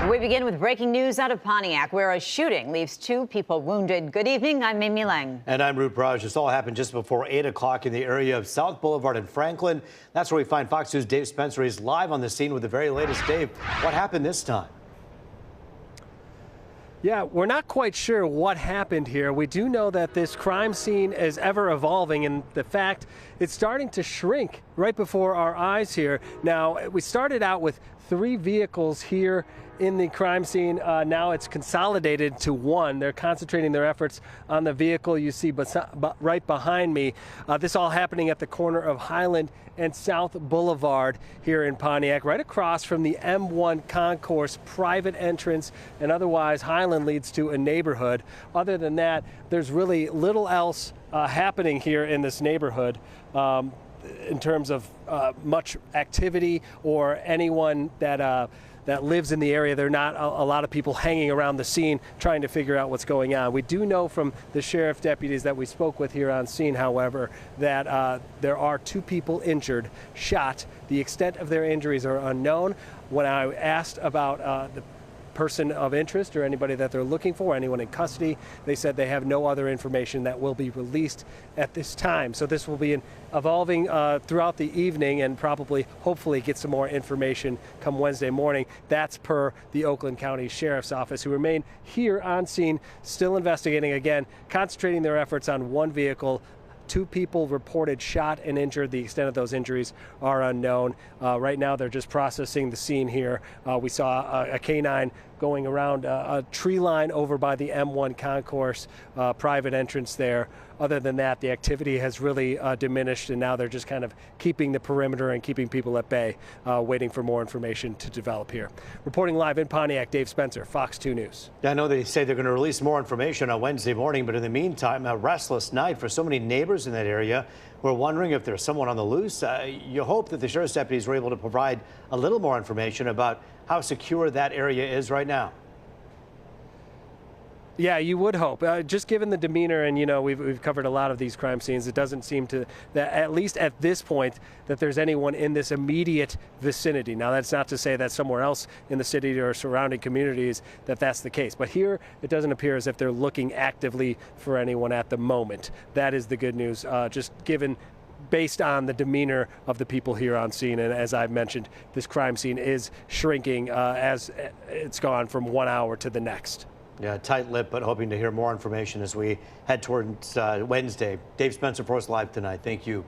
We begin with breaking news out of Pontiac, where a shooting leaves 2 people wounded. Good evening. I'm Mimi Lang. And I'm Root Raj. This all happened just before 8 o'clock in the area of South Blvd in Franklin. That's where we find Fox News' Dave Spencer. He's live on the scene with the very latest. Dave, what happened this time? Yeah, we're not quite sure what happened here. We do know that this crime scene is ever evolving, and the fact it's starting to shrink right before our eyes here. Now, we started out with 3 vehicles here in the crime scene. Now it's consolidated to 1. They're concentrating their efforts on the vehicle you see right behind me. This all happening at the corner of Highland and South Blvd here in Pontiac, right across from the M1 Concourse private entrance, and otherwise Highland leads to a neighborhood. Other than that, there's really little else happening here in this neighborhood in terms of much activity or anyone that lives in the area. There are not a lot of people hanging around the scene trying to figure out what's going on. We do know from the sheriff deputies that we spoke with here on scene, however, that there are 2 people injured, shot. The extent of their injuries are unknown. When I asked about the person of interest or anybody that they're looking for, anyone in custody, they said they have no other information that will be released at this time. So this will be evolving throughout the evening, and probably, hopefully, get some more information come Wednesday morning. That's per the Oakland County Sheriff's Office, who remain here on scene, still investigating, again, concentrating their efforts on 1 vehicle. 2 people reported shot and injured. The extent of those injuries are unknown. Right now, they're just processing the scene here. We saw a canine going around a tree line over by the M1 Concourse private entrance there. Other than that, the activity has really diminished, and now they're just kind of keeping the perimeter and keeping people at bay, waiting for more information to develop here. Reporting live in Pontiac, Dave Spencer, Fox 2 News. Yeah, I know they say they're going to release more information on Wednesday morning, but in the meantime, a restless night for so many neighbors in that area. We're wondering if there's someone on the loose. You hope that the sheriff's deputies were able to provide a little more information about how secure that area is right now. Yeah, you would hope. Just given the demeanor, and we've covered a lot of these crime scenes, it doesn't seem to, that at least at this point, that there's anyone in this immediate vicinity. Now, that's not to say that somewhere else in the city or surrounding communities that's the case. But here, it doesn't appear as if they're looking actively for anyone at the moment. That is the good news, just given based on the demeanor of the people here on scene. And as I've mentioned, this crime scene is shrinking as it's gone from 1 hour to the next. Yeah, tight lip, but hoping to hear more information as we head towards Wednesday. Dave Spencer for us live tonight. Thank you.